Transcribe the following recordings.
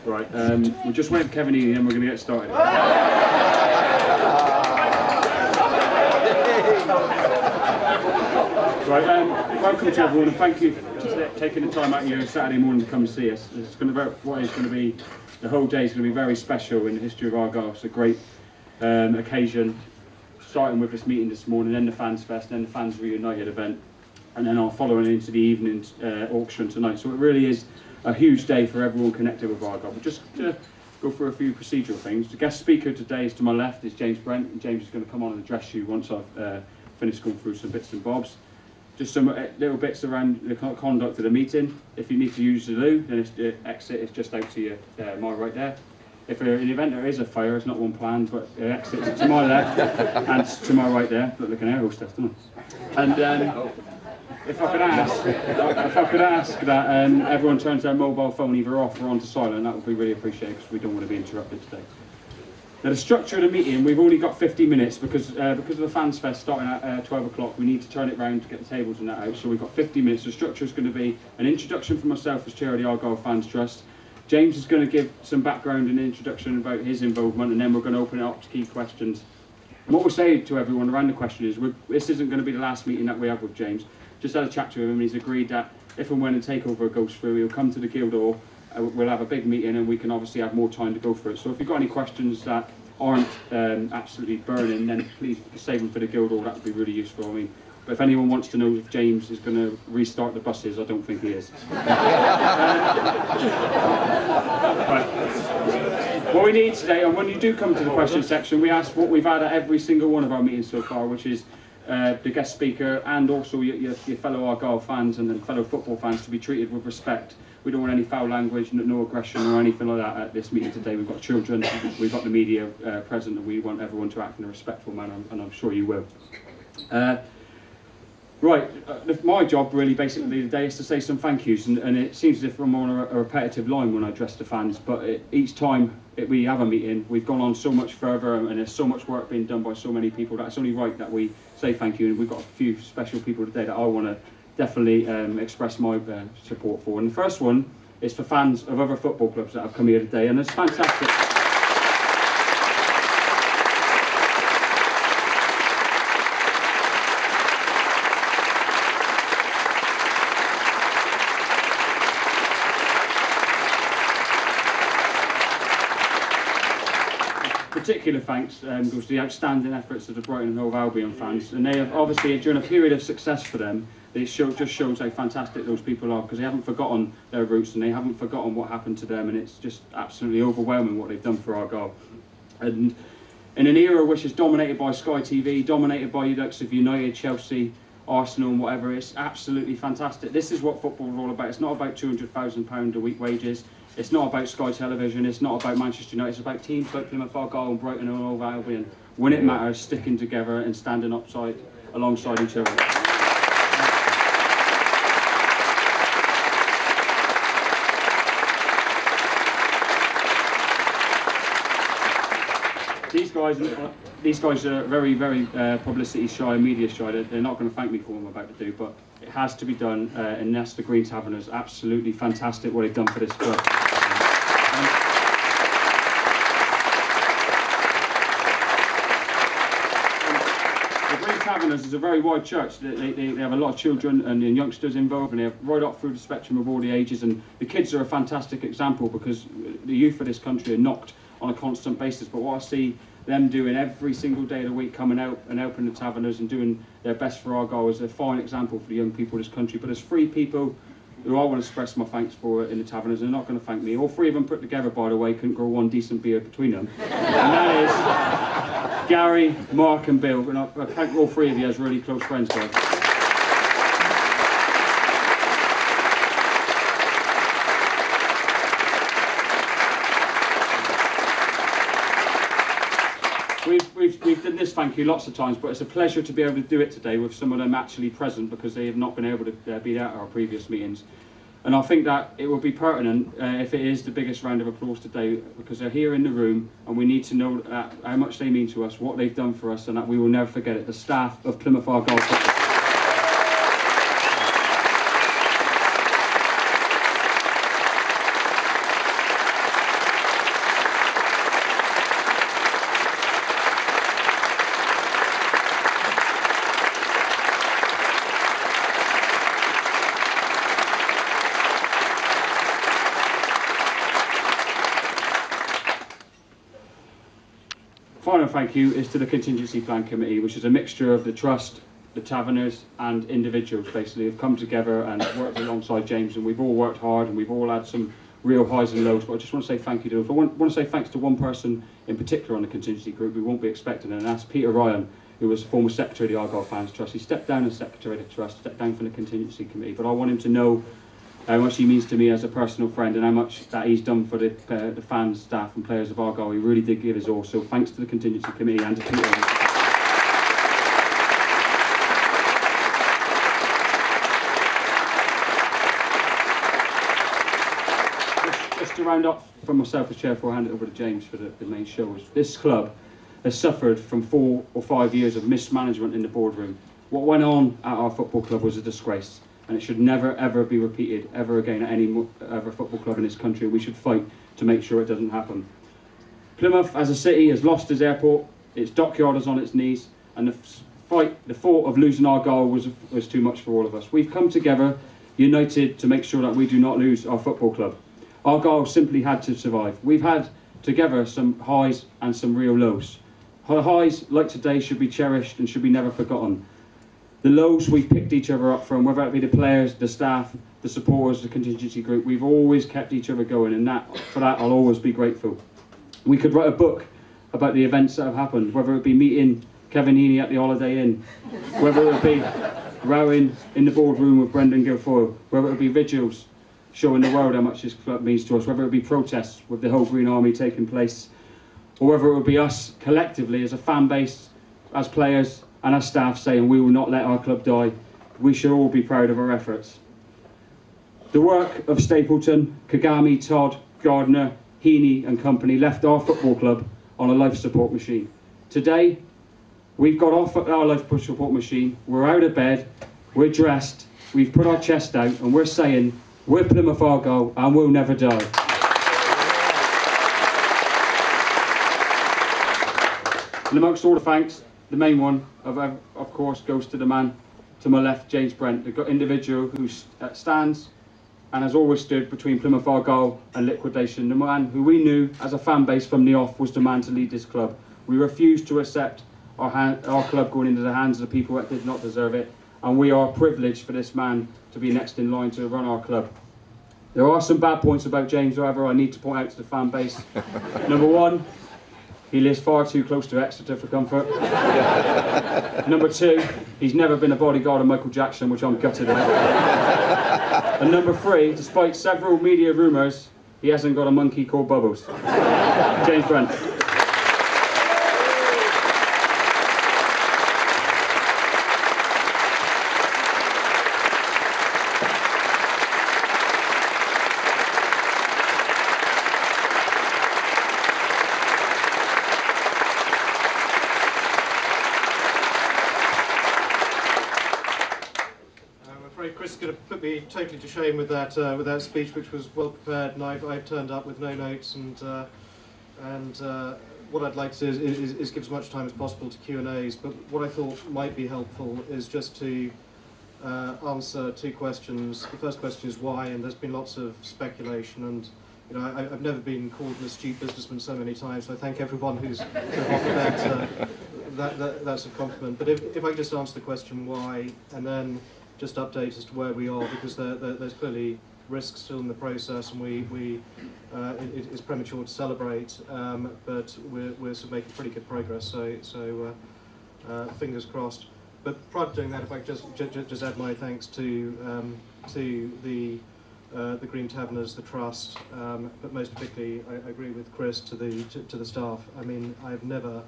Right, we'll just wait for Kevin Eady and we're going to get started. Right, welcome to everyone and thank you for taking the time out of your Saturday morning to come see us. It's going to be, what is going to be, the whole day is going to be very special in the history of Argyle. It's a great occasion, starting with this meeting this morning, then the Fans Fest, then the Fans Reunited event, and then I'll follow into the evening auction tonight. So it really is a huge day for everyone connected with Argyle. But just to go through a few procedural things. The guest speaker today is to my left, is James Brent, and James is going to come on and address you once I've finished going through some bits and bobs. Just some little bits around the conduct of the meeting. If you need to use the loo, then the exit is just out to your my right there. If in the event there is a fire, it's not one planned, but the exit is to my left and to my right there. Look like an air hostess, doesn't it? And if I could ask that everyone turns their mobile phone either off or onto silent, that would be really appreciated because we don't want to be interrupted today. Now the structure of the meeting, we've only got 50 minutes because of the Fans Fest starting at 12 o'clock. We need to turn it round to get the tables and that out, so we've got 50 minutes. The structure is going to be an introduction from myself as chair of the Argyle Fans Trust. James is going to give some background and introduction about his involvement, and then we're going to open it up to key questions. And what we'll say to everyone around the question is, this isn't going to be the last meeting that we have with James. Just had a chat to him and he's agreed that if and when a takeover goes through, he'll come to the Guildhall, we'll have a big meeting and we can obviously have more time to go through it. So if you've got any questions that aren't absolutely burning, then please save them for the Guildhall. That would be really useful. I mean, but if anyone wants to know if James is going to restart the buses, I don't think he is. Right. What we need today, and when you do come to the question section, we ask what we've had at every single one of our meetings so far, which is the guest speaker and also your fellow Argyle fans and then fellow football fans to be treated with respect. We don't want any foul language, no aggression or anything like that at this meeting today. We've got children, we've got the media present, and we want everyone to act in a respectful manner, and I'm sure you will. Right, my job really basically today is to say some thank yous, and it seems as if I'm on a repetitive line when I address the fans, but each time we have a meeting, we've gone on so much further and there's so much work being done by so many people that it's only right that we say thank you, and we've got a few special people today that I want to definitely express my support for. And the first one is for fans of other football clubs that have come here today, and it's fantastic. Particular thanks goes to the outstanding efforts of the Brighton and Hove Albion fans, and they have obviously, during a period of success for them, it just shows how fantastic those people are, because they haven't forgotten their roots and they haven't forgotten what happened to them, and it's just absolutely overwhelming what they've done for Argyle. And in an era which is dominated by Sky TV, dominated by the likes of United, Chelsea, Arsenal and whatever, it's absolutely fantastic. This is what football is all about. It's not about £200,000 a week wages. It's not about Sky Television. It's not about Manchester United. It's about teams like Plymouth Argyle and Brighton and Hove Albion. When it matters, sticking together and standing alongside each other. These guys are very, very publicity shy, media shy. They're not going to thank me for what I'm about to do, but it has to be done. And that's the Green Taverners. Absolutely fantastic what they've done for this club. The Green Taverners is a very wide church. They have a lot of children and youngsters involved, and they're right up through the spectrum of all the ages. And the kids are a fantastic example, because the youth of this country are knocked on a constant basis, but what I see them doing every single day of the week, coming out and helping the taverners and doing their best for Argyle, is a fine example for the young people of this country. But there's 3 people who I want to express my thanks for in the taverners, and they're not going to thank me. All 3 of them put together, by the way, couldn't grow one decent beard between them. And that is Gary, Mark and Bill. And I thank all 3 of you as really close friends, guys. We've done this thank you lots of times, but it's a pleasure to be able to do it today with some of them actually present, because they have not been able to be at our previous meetings. And I think that it would be pertinent if it is the biggest round of applause today, because they're here in the room and we need to know how much they mean to us, what they've done for us, and that we will never forget it. The staff of Plymouth Argyle. Final thank you is to the Contingency Plan Committee, which is a mixture of the Trust, the taverners and individuals basically have come together and worked alongside James, and we've all worked hard and we've all had some real highs and lows, but I just want to say thank you to them. I want to say thanks to one person in particular on the contingency group we won't be expecting, and that's Peter Ryan, who was former Secretary of the Argyle Fans Trust. He stepped down as Secretary of the Trust, stepped down from the Contingency Committee, but I want him to know how much he means to me as a personal friend, and how much that he's done for the fans, staff and players of Argyle. He really did give his all, so thanks to the Contingency Committee and to Peter. Just to round up from myself as chair before I hand it over to James for the main show, this club has suffered from 4 or 5 years of mismanagement in the boardroom. What went on at our football club was a disgrace, and it should never ever be repeated ever again at any other football club in this country. We should fight to make sure it doesn't happen. Plymouth as a city has lost its airport, its dockyard is on its knees, and the thought of losing Argyle was too much for all of us. We've come together united to make sure that we do not lose our football club. Argyle simply had to survive. We've had together some highs and some real lows. Our highs, like today, should be cherished and should be never forgotten. The lows we've picked each other up from, whether it be the players, the staff, the supporters, the contingency group, we've always kept each other going, and for that I'll always be grateful. We could write a book about the events that have happened, whether it be meeting Kevin Heaney at the Holiday Inn, whether it be rowing in the boardroom with Brendan Guilfoyle, whether it be vigils showing the world how much this club means to us, whether it be protests with the whole Green Army taking place, or whether it would be us collectively as a fan base, as players and as staff saying we will not let our club die. We should all be proud of our efforts. The work of Stapleton, Kagami, Todd, Gardner, Heaney and company left our football club on a life support machine. Today, we've got off our life support machine, we're out of bed, we're dressed, we've put our chest out and we're saying, we're Plymouth Argyle and we'll never die. And amongst all the thanks, the main one, of course, goes to the man to my left, James Brent, the individual who stands and has always stood between Plymouth Argyle and liquidation. The man who we knew as a fan base from the off was the man to lead this club. We refused to accept our club going into the hands of the people that did not deserve it, and we are privileged for this man to be next in line to run our club. There are some bad points about James, however, I need to point out to the fan base. Number one, he lives far too close to Exeter for comfort. Number two, he's never been a bodyguard of Michael Jackson, which I'm gutted about. And number three, despite several media rumours, he hasn't got a monkey called Bubbles. James Brent. Chris is going to put me totally to shame with that speech, which was well prepared, and I've turned up with no notes, and what I'd like to do is give as much time as possible to Q&As. But what I thought might be helpful is just to answer 2 questions. The first question is why, and there's been lots of speculation, and you know, I've never been called an astute businessman so many times, so I thank everyone who's sort of offered that's a compliment. But if I could just answer the question why, and then just update as to where we are, because there's clearly risks still in the process, and it's premature to celebrate, but we're sort of making pretty good progress. So fingers crossed. But prior to doing that, if I could just add my thanks to the Green Taverners, the Trust, but most particularly, I agree with Chris, to the staff. I mean, I've never,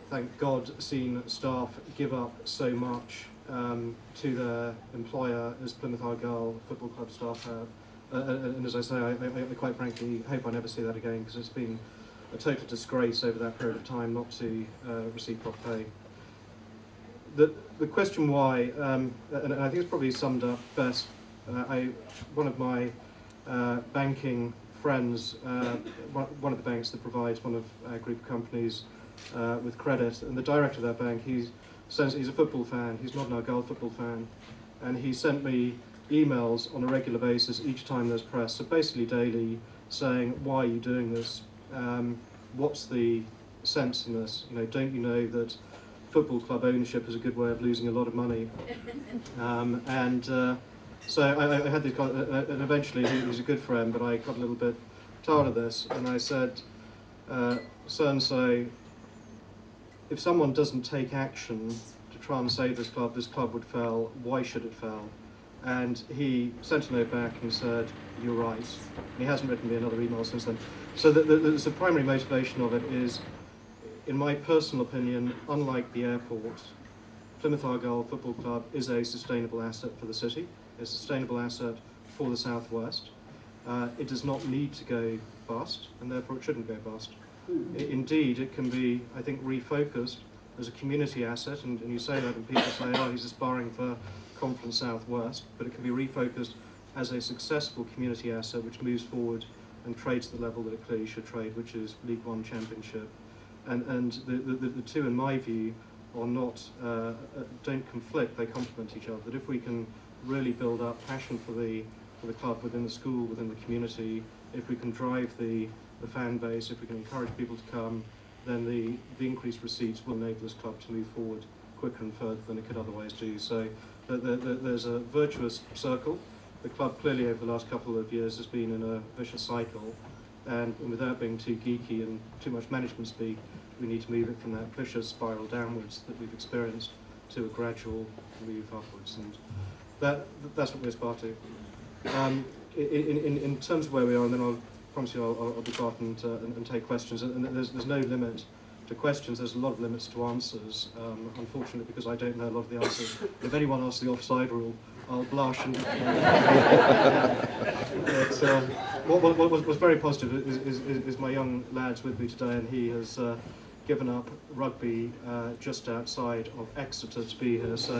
thank God, seen staff give up so much to their employer as Plymouth Argyle Football Club staff have. And as I say, I quite frankly hope I never see that again, because it's been a total disgrace over that period of time not to receive proper pay. The question why, and I think it's probably summed up best. One of my banking friends, one of the banks that provides one of our group of companies with credit, and the director of that bank, he's a football fan. He's not an Argyle football fan, and he sent me emails on a regular basis each time there's press, so basically daily, saying, "Why are you doing this? What's the sense in this? You know, don't you know that football club ownership is a good way of losing a lot of money?" So I had this, and eventually he's a good friend, but I got a little bit tired of this, and I said, so and so, if someone doesn't take action to try and save this club would fail. Why should it fail? And he sent a note back and said, "You're right." And he hasn't written me another email since then. So the primary motivation of it is, in my personal opinion, unlike the airport, Plymouth Argyle Football Club is a sustainable asset for the city. It's a sustainable asset for the southwest. It does not need to go bust, and therefore it shouldn't go bust. Indeed, it can be, I think, refocused as a community asset, and you say that and people say, "Oh, he's aspiring for Conference Southwest," but it can be refocused as a successful community asset which moves forward and trades at the level that it clearly should trade, which is League One Championship. And the two, in my view, are not, don't conflict, they complement each other. That if we can really build up passion for the club within the school, within the community, if we can drive the fan base, if we can encourage people to come, then the increased receipts will enable this club to move forward quicker and further than it could otherwise do. So there's a virtuous circle. The club clearly over the last couple of years has been in a vicious cycle, and without being too geeky and too much management speak, we need to move it from that vicious spiral downwards that we've experienced to a gradual move upwards, and that's what we aspire to. In terms of where we are, and then I'll promise you I'll be quiet and take questions, and there's no limit to questions, there's a lot of limits to answers, unfortunately, because I don't know a lot of the answers. If anyone asks the offside rule, I'll blush. And what was very positive is my young lad's with me today, and he has given up rugby just outside of Exeter to be here, so